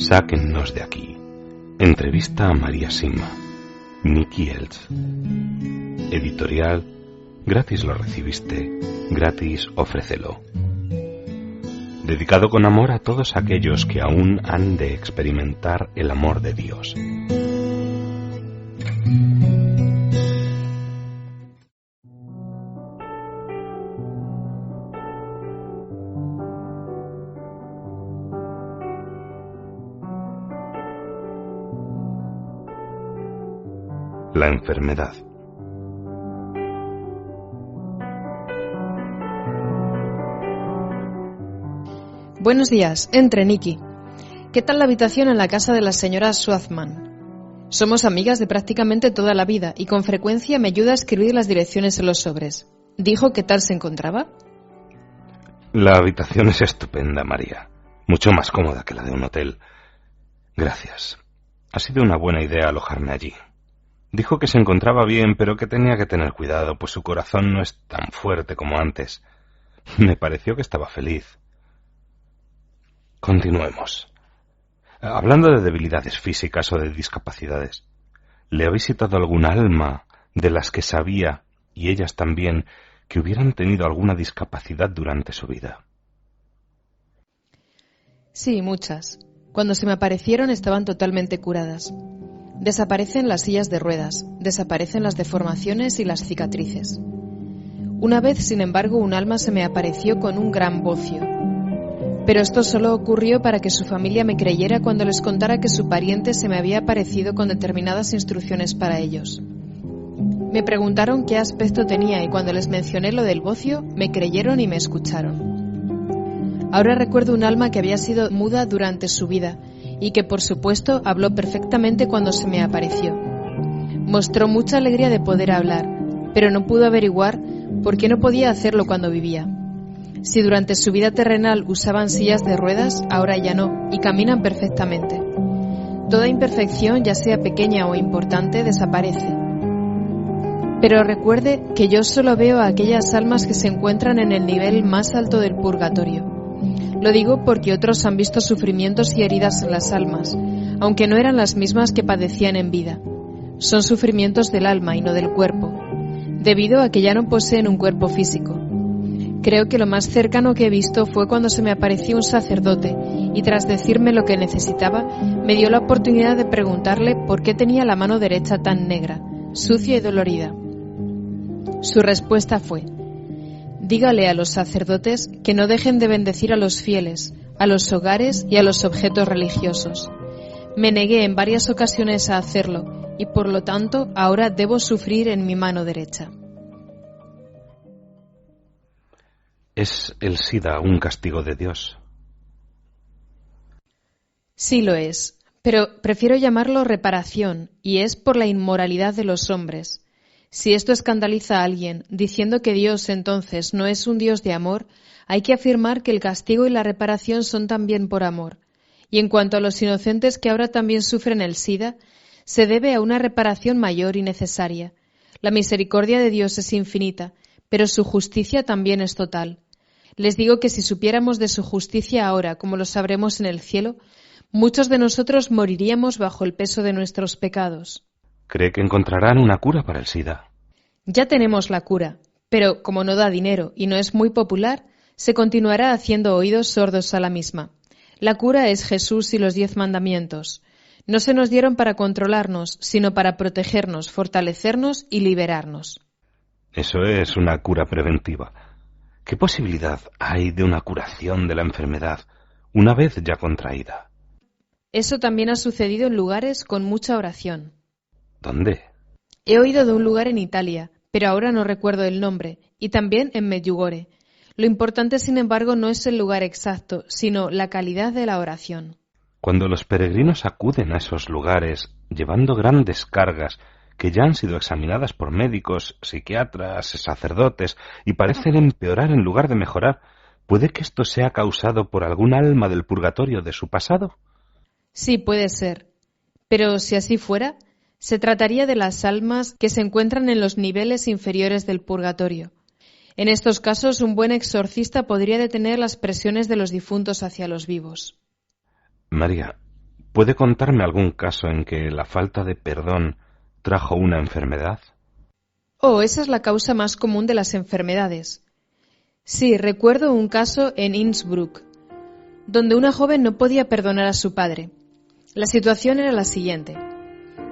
Sáquennos de aquí. Entrevista a María Sima. Nicky Eltz. Editorial. Gratis lo recibiste, gratis ofrécelo. Dedicado con amor a todos aquellos que aún han de experimentar el amor de Dios. La enfermedad. Buenos días, entre Nicky. ¿Qué tal la habitación en la casa de la señora Schwarzman? Somos amigas de prácticamente toda la vida y con frecuencia me ayuda a escribir las direcciones en los sobres. ¿Dijo qué tal se encontraba? La habitación es estupenda, María. Mucho más cómoda que la de un hotel. Gracias. Ha sido una buena idea alojarme allí. Dijo que se encontraba bien, pero que tenía que tener cuidado, pues su corazón no es tan fuerte como antes. Me pareció que estaba feliz. Continuemos. Hablando de debilidades físicas o de discapacidades, ¿le ha visitado alguna alma de las que sabía, y ellas también, que hubieran tenido alguna discapacidad durante su vida? Sí, muchas. Cuando se me aparecieron estaban totalmente curadas. Desaparecen las sillas de ruedas, desaparecen las deformaciones y las cicatrices. Una vez, sin embargo, un alma se me apareció con un gran bocio. Pero esto solo ocurrió para que su familia me creyera cuando les contara que su pariente se me había aparecido con determinadas instrucciones para ellos. Me preguntaron qué aspecto tenía y cuando les mencioné lo del bocio, me creyeron y me escucharon. Ahora recuerdo un alma que había sido muda durante su vida y que, por supuesto, habló perfectamente cuando se me apareció. Mostró mucha alegría de poder hablar, pero no pudo averiguar por qué no podía hacerlo cuando vivía. Si durante su vida terrenal usaban sillas de ruedas, ahora ya no, y caminan perfectamente. Toda imperfección, ya sea pequeña o importante, desaparece. Pero recuerde que yo solo veo a aquellas almas que se encuentran en el nivel más alto del purgatorio. Lo digo porque otros han visto sufrimientos y heridas en las almas, aunque no eran las mismas que padecían en vida. Son sufrimientos del alma y no del cuerpo, debido a que ya no poseen un cuerpo físico. Creo que lo más cercano que he visto fue cuando se me apareció un sacerdote y tras decirme lo que necesitaba, me dio la oportunidad de preguntarle por qué tenía la mano derecha tan negra, sucia y dolorida. Su respuesta fue: dígale a los sacerdotes que no dejen de bendecir a los fieles, a los hogares y a los objetos religiosos. Me negué en varias ocasiones a hacerlo y por lo tanto ahora debo sufrir en mi mano derecha. ¿Es el SIDA un castigo de Dios? Sí lo es, pero prefiero llamarlo reparación y es por la inmoralidad de los hombres. Si esto escandaliza a alguien, diciendo que Dios entonces no es un Dios de amor, hay que afirmar que el castigo y la reparación son también por amor. Y en cuanto a los inocentes que ahora también sufren el SIDA, se debe a una reparación mayor y necesaria. La misericordia de Dios es infinita, pero su justicia también es total. Les digo que si supiéramos de su justicia ahora, como lo sabremos en el cielo, muchos de nosotros moriríamos bajo el peso de nuestros pecados. ¿Cree que encontrarán una cura para el SIDA? Ya tenemos la cura, pero como no da dinero y no es muy popular, se continuará haciendo oídos sordos a la misma. La cura es Jesús y los 10 mandamientos. No se nos dieron para controlarnos, sino para protegernos, fortalecernos y liberarnos. Eso es una cura preventiva. ¿Qué posibilidad hay de una curación de la enfermedad una vez ya contraída? Eso también ha sucedido en lugares con mucha oración. ¿Dónde? He oído de un lugar en Italia, pero ahora no recuerdo el nombre, y también en Medjugorje. Lo importante, sin embargo, no es el lugar exacto, sino la calidad de la oración. Cuando los peregrinos acuden a esos lugares llevando grandes cargas que ya han sido examinadas por médicos, psiquiatras, sacerdotes y parecen empeorar en lugar de mejorar, ¿puede que esto sea causado por algún alma del purgatorio de su pasado? Sí, puede ser. Pero si así fuera, se trataría de las almas que se encuentran en los niveles inferiores del purgatorio. En estos casos, un buen exorcista podría detener las presiones de los difuntos hacia los vivos. María, ¿Puede contarme algún caso en que la falta de perdón trajo una enfermedad? Oh, esa es la causa más común de las enfermedades. Sí, recuerdo un caso en Innsbruck, donde una joven no podía perdonar a su padre. La situación era la siguiente.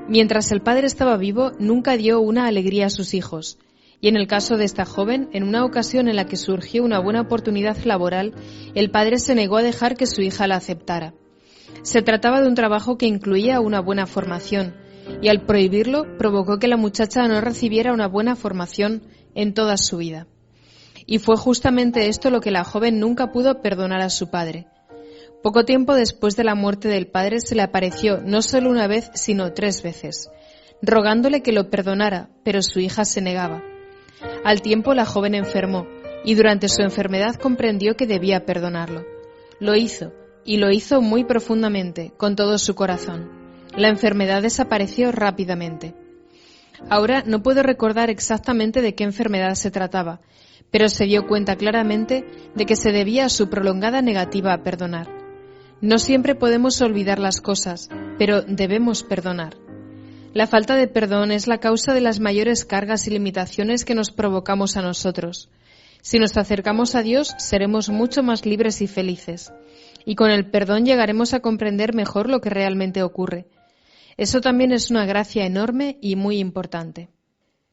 Mientras el padre estaba vivo, nunca dio una alegría a sus hijos, y en el caso de esta joven, en una ocasión en la que surgió una buena oportunidad laboral, el padre se negó a dejar que su hija la aceptara. Se trataba de un trabajo que incluía una buena formación, y al prohibirlo provocó que la muchacha no recibiera una buena formación en toda su vida. Y fue justamente esto lo que la joven nunca pudo perdonar a su padre. Poco tiempo después de la muerte del padre se le apareció no solo una vez, sino 3 veces, rogándole que lo perdonara, pero su hija se negaba. Al tiempo la joven enfermó, y durante su enfermedad comprendió que debía perdonarlo. Lo hizo, y lo hizo muy profundamente, con todo su corazón. La enfermedad desapareció rápidamente. Ahora no puedo recordar exactamente de qué enfermedad se trataba, pero se dio cuenta claramente de que se debía a su prolongada negativa a perdonar. No siempre podemos olvidar las cosas, pero debemos perdonar. La falta de perdón es la causa de las mayores cargas y limitaciones que nos provocamos a nosotros. Si nos acercamos a Dios, seremos mucho más libres y felices. Y con el perdón llegaremos a comprender mejor lo que realmente ocurre. Eso también es una gracia enorme y muy importante.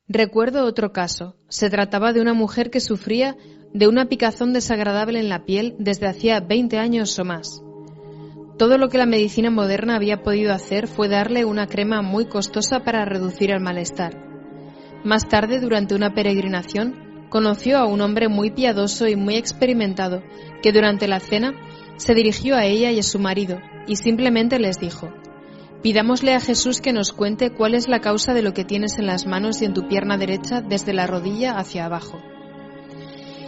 Recuerdo otro caso. Se trataba de una mujer que sufría de una picazón desagradable en la piel desde hacía 20 años o más. Todo lo que la medicina moderna había podido hacer fue darle una crema muy costosa para reducir el malestar. Más tarde, durante una peregrinación, conoció a un hombre muy piadoso y muy experimentado que durante la cena se dirigió a ella y a su marido y simplemente les dijo: «Pidámosle a Jesús que nos cuente cuál es la causa de lo que tienes en las manos y en tu pierna derecha desde la rodilla hacia abajo».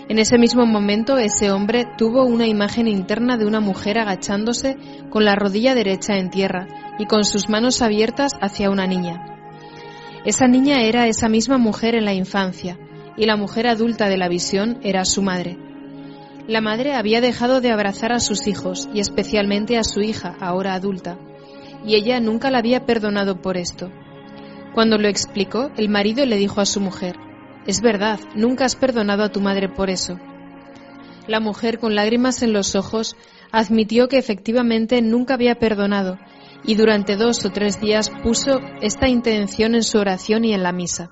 En ese mismo momento, ese hombre tuvo una imagen interna de una mujer agachándose con la rodilla derecha en tierra y con sus manos abiertas hacia una niña. Esa niña era esa misma mujer en la infancia, y la mujer adulta de la visión era su madre. La madre había dejado de abrazar a sus hijos, y especialmente a su hija, ahora adulta, y ella nunca la había perdonado por esto. Cuando lo explicó, el marido le dijo a su mujer: «Es verdad, nunca has perdonado a tu madre por eso». La mujer, con lágrimas en los ojos, admitió que efectivamente nunca había perdonado, y durante 2 o 3 días puso esta intención en su oración y en la misa.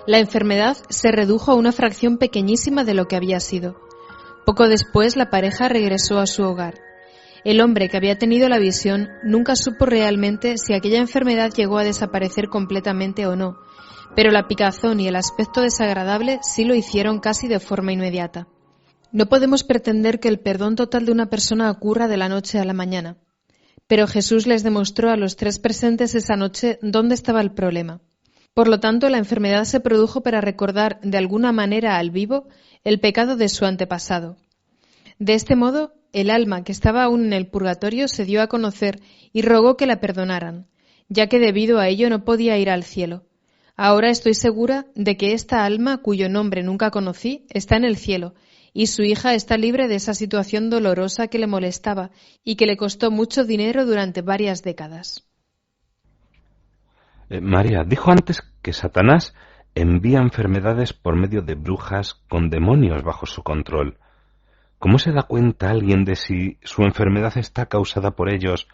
La enfermedad se redujo a una fracción pequeñísima de lo que había sido. Poco después, la pareja regresó a su hogar. El hombre que había tenido la visión nunca supo realmente si aquella enfermedad llegó a desaparecer completamente o no, pero la picazón y el aspecto desagradable sí lo hicieron casi de forma inmediata. No podemos pretender que el perdón total de una persona ocurra de la noche a la mañana, pero Jesús les demostró a los 3 presentes esa noche dónde estaba el problema. Por lo tanto, la enfermedad se produjo para recordar de alguna manera al vivo el pecado de su antepasado. De este modo, el alma que estaba aún en el purgatorio se dio a conocer y rogó que la perdonaran, ya que debido a ello no podía ir al cielo. Ahora estoy segura de que esta alma, cuyo nombre nunca conocí, está en el cielo, y su hija está libre de esa situación dolorosa que le molestaba y que le costó mucho dinero durante varias décadas. María, dijo antes que Satanás envía enfermedades por medio de brujas con demonios bajo su control. ¿Cómo se da cuenta alguien de si su enfermedad está causada por ellos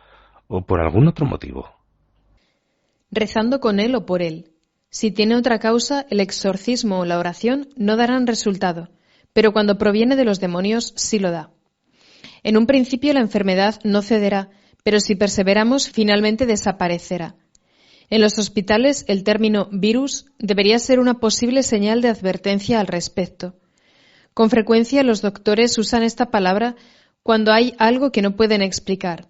o por algún otro motivo? Rezando con él o por él. Si tiene otra causa, el exorcismo o la oración no darán resultado, pero cuando proviene de los demonios sí lo da. En un principio la enfermedad no cederá, pero si perseveramos finalmente desaparecerá. En los hospitales el término virus debería ser una posible señal de advertencia al respecto. Con frecuencia los doctores usan esta palabra cuando hay algo que no pueden explicar.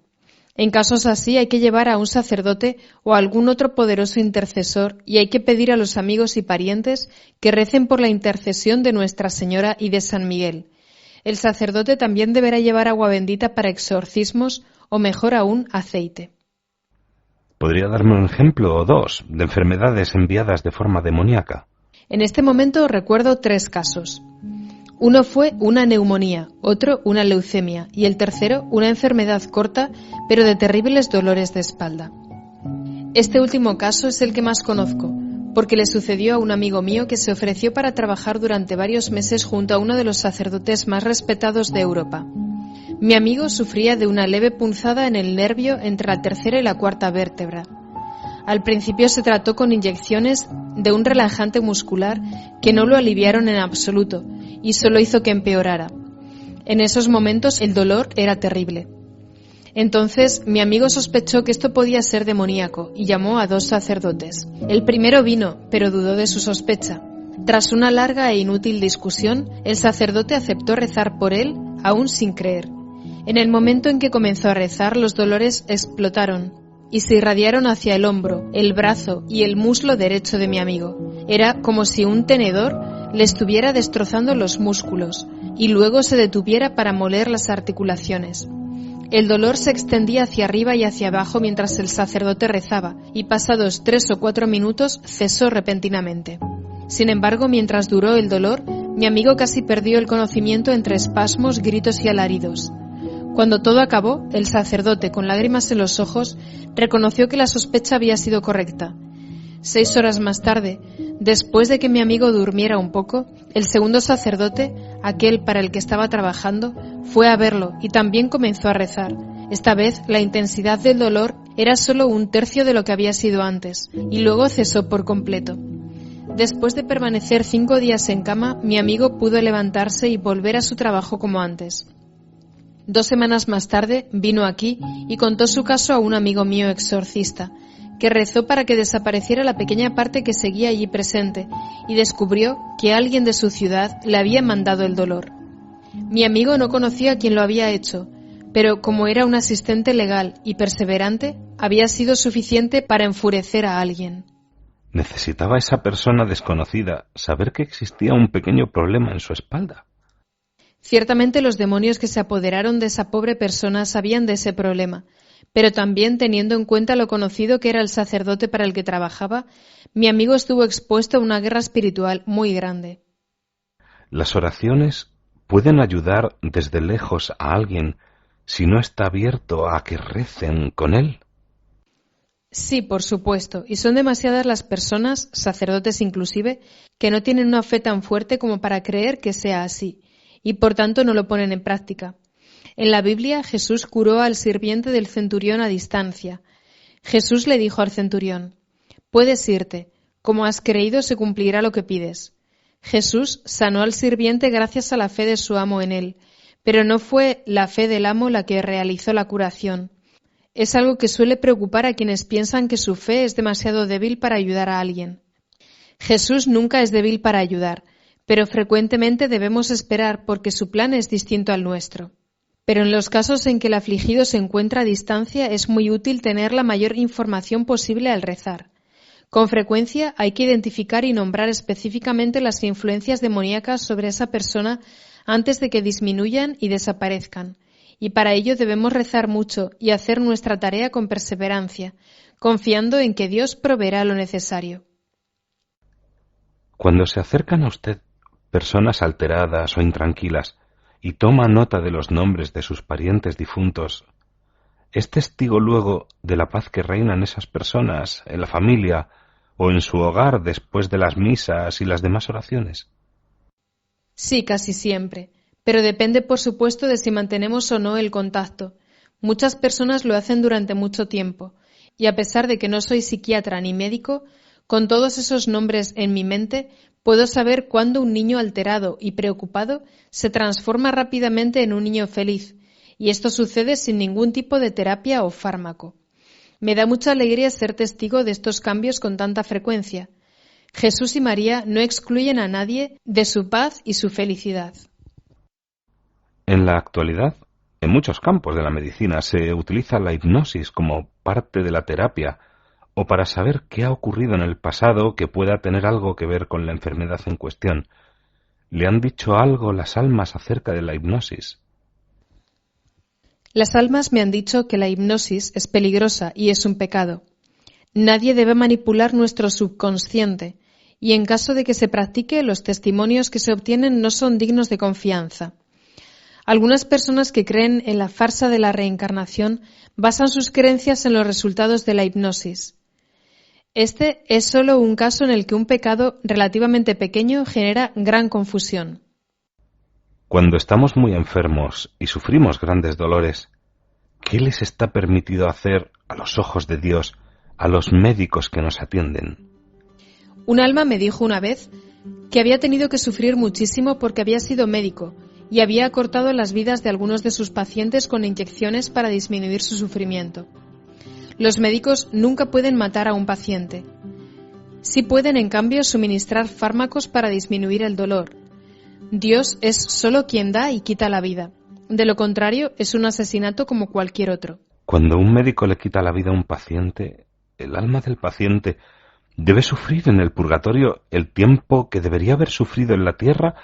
En casos así hay que llevar a un sacerdote o a algún otro poderoso intercesor y hay que pedir a los amigos y parientes que recen por la intercesión de Nuestra Señora y de San Miguel. El sacerdote también deberá llevar agua bendita para exorcismos o, mejor aún, aceite. ¿Podría darme un ejemplo o 2 de enfermedades enviadas de forma demoníaca? En este momento recuerdo 3 casos. Uno fue una neumonía, otro una leucemia y el tercero una enfermedad corta pero de terribles dolores de espalda. Este último caso es el que más conozco, porque le sucedió a un amigo mío que se ofreció para trabajar durante varios meses junto a uno de los sacerdotes más respetados de Europa. Mi amigo sufría de una leve punzada en el nervio entre la tercera y la cuarta vértebra. Al principio se trató con inyecciones de un relajante muscular que no lo aliviaron en absoluto y solo hizo que empeorara. En esos momentos el dolor era terrible. Entonces mi amigo sospechó que esto podía ser demoníaco y llamó a 2 sacerdotes. El primero vino, pero dudó de su sospecha. Tras una larga e inútil discusión, el sacerdote aceptó rezar por él, aún sin creer. En el momento en que comenzó a rezar, los dolores explotaron y se irradiaron hacia el hombro, el brazo y el muslo derecho de mi amigo. Era como si un tenedor le estuviera destrozando los músculos y luego se detuviera para moler las articulaciones. El dolor se extendía hacia arriba y hacia abajo mientras el sacerdote rezaba, y pasados 3 o 4 minutos cesó repentinamente. Sin embargo, mientras duró el dolor, mi amigo casi perdió el conocimiento entre espasmos, gritos y alaridos. Cuando todo acabó, el sacerdote, con lágrimas en los ojos, reconoció que la sospecha había sido correcta. 6 horas más tarde, después de que mi amigo durmiera un poco, el segundo sacerdote, aquel para el que estaba trabajando, fue a verlo y también comenzó a rezar. Esta vez la intensidad del dolor era solo 1/3 de lo que había sido antes, y luego cesó por completo. Después de permanecer 5 días en cama, mi amigo pudo levantarse y volver a su trabajo como antes. 2 semanas más tarde vino aquí y contó su caso a un amigo mío exorcista, que rezó para que desapareciera la pequeña parte que seguía allí presente y descubrió que alguien de su ciudad le había mandado el dolor. Mi amigo no conocía a quién lo había hecho, pero como era un asistente legal y perseverante, había sido suficiente para enfurecer a alguien. ¿Necesitaba esa persona desconocida saber que existía un pequeño problema en su espalda? Ciertamente los demonios que se apoderaron de esa pobre persona sabían de ese problema, pero también teniendo en cuenta lo conocido que era el sacerdote para el que trabajaba, mi amigo estuvo expuesto a una guerra espiritual muy grande. ¿Las oraciones pueden ayudar desde lejos a alguien si no está abierto a que recen con él? Sí, por supuesto, y son demasiadas las personas, sacerdotes inclusive, que no tienen una fe tan fuerte como para creer que sea así, y por tanto no lo ponen en práctica. En la Biblia, Jesús curó al sirviente del centurión a distancia. Jesús le dijo al centurión: «Puedes irte, como has creído se cumplirá lo que pides». Jesús sanó al sirviente gracias a la fe de su amo en él, pero no fue la fe del amo la que realizó la curación. Es algo que suele preocupar a quienes piensan que su fe es demasiado débil para ayudar a alguien. Jesús nunca es débil para ayudar, pero frecuentemente debemos esperar porque su plan es distinto al nuestro. Pero en los casos en que el afligido se encuentra a distancia es muy útil tener la mayor información posible al rezar. Con frecuencia hay que identificar y nombrar específicamente las influencias demoníacas sobre esa persona antes de que disminuyan y desaparezcan, y para ello debemos rezar mucho y hacer nuestra tarea con perseverancia, confiando en que Dios proveerá lo necesario. Cuando se acercan a usted personas alteradas o intranquilas y toma nota de los nombres de sus parientes difuntos, ¿es testigo luego de la paz que reina en esas personas, en la familia o en su hogar después de las misas y las demás oraciones? Sí, casi siempre, pero depende por supuesto de si mantenemos o no el contacto. Muchas personas lo hacen durante mucho tiempo, y a pesar de que no soy psiquiatra ni médico, con todos esos nombres en mi mente, puedo saber cuándo un niño alterado y preocupado se transforma rápidamente en un niño feliz, y esto sucede sin ningún tipo de terapia o fármaco. Me da mucha alegría ser testigo de estos cambios con tanta frecuencia. Jesús y María no excluyen a nadie de su paz y su felicidad. En la actualidad, en muchos campos de la medicina se utiliza la hipnosis como parte de la terapia o para saber qué ha ocurrido en el pasado que pueda tener algo que ver con la enfermedad en cuestión. ¿Le han dicho algo las almas acerca de la hipnosis? Las almas me han dicho que la hipnosis es peligrosa y es un pecado. Nadie debe manipular nuestro subconsciente, y en caso de que se practique, los testimonios que se obtienen no son dignos de confianza. Algunas personas que creen en la farsa de la reencarnación basan sus creencias en los resultados de la hipnosis. Este es solo un caso en el que un pecado relativamente pequeño genera gran confusión. Cuando estamos muy enfermos y sufrimos grandes dolores, ¿qué les está permitido hacer a los ojos de Dios a los médicos que nos atienden? Un alma me dijo una vez que había tenido que sufrir muchísimo porque había sido médico y había acortado las vidas de algunos de sus pacientes con inyecciones para disminuir su sufrimiento. Los médicos nunca pueden matar a un paciente. Sí pueden, en cambio, suministrar fármacos para disminuir el dolor. Dios es solo quien da y quita la vida. De lo contrario, es un asesinato como cualquier otro. Cuando un médico le quita la vida a un paciente, el alma del paciente debe sufrir en el purgatorio el tiempo que debería haber sufrido en la tierra,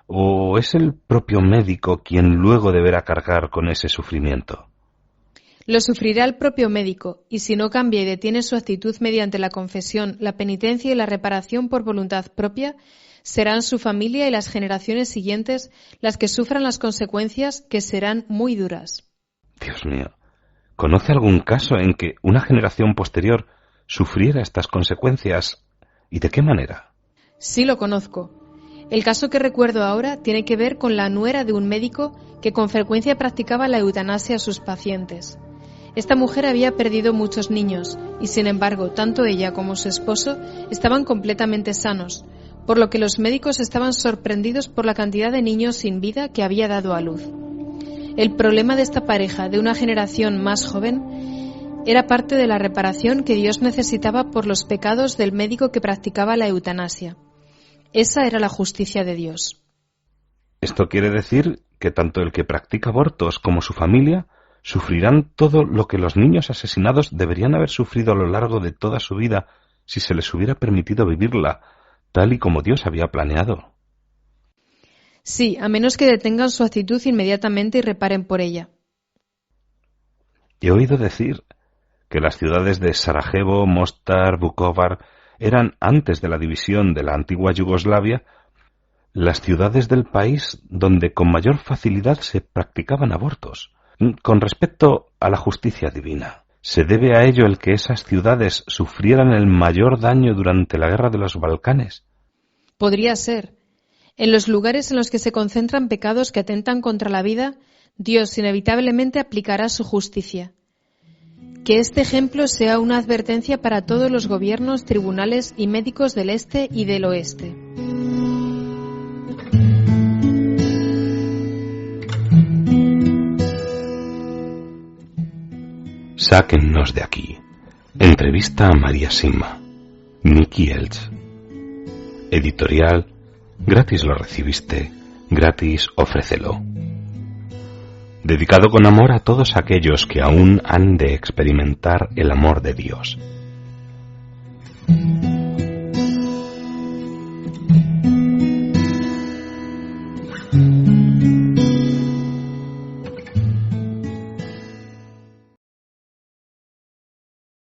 ¿o es el propio médico quien luego deberá cargar con ese sufrimiento? Lo sufrirá el propio médico, y si no cambia y detiene su actitud mediante la confesión, la penitencia y la reparación por voluntad propia, serán su familia y las generaciones siguientes las que sufran las consecuencias, que serán muy duras. Dios mío, ¿conoce algún caso en que una generación posterior sufriera estas consecuencias? ¿Y de qué manera? Sí, lo conozco. El caso que recuerdo ahora tiene que ver con la nuera de un médico que con frecuencia practicaba la eutanasia a sus pacientes. Esta mujer había perdido muchos niños y, sin embargo, tanto ella como su esposo estaban completamente sanos, por lo que los médicos estaban sorprendidos por la cantidad de niños sin vida que había dado a luz. El problema de esta pareja de una generación más joven era parte de la reparación que Dios necesitaba por los pecados del médico que practicaba la eutanasia. Esa era la justicia de Dios. Esto quiere decir que tanto el que practica abortos como su familia sufrirán todo lo que los niños asesinados deberían haber sufrido a lo largo de toda su vida si se les hubiera permitido vivirla, tal y como Dios había planeado. Sí, a menos que detengan su actitud inmediatamente y reparen por ella. He oído decir que las ciudades de Sarajevo, Mostar, Vukovar eran, antes de la división de la antigua Yugoslavia, las ciudades del país donde con mayor facilidad se practicaban abortos. Con respecto a la justicia divina, ¿se debe a ello el que esas ciudades sufrieran el mayor daño durante la guerra de los Balcanes? Podría ser. En los lugares en los que se concentran pecados que atentan contra la vida, Dios inevitablemente aplicará su justicia. Que este ejemplo sea una advertencia para todos los gobiernos, tribunales y médicos del este y del oeste. Sáquennos de aquí. Entrevista a María Sima. Nicky Elch. Editorial. Gratis lo recibiste, gratis ofrécelo. Dedicado con amor a todos aquellos que aún han de experimentar el amor de Dios.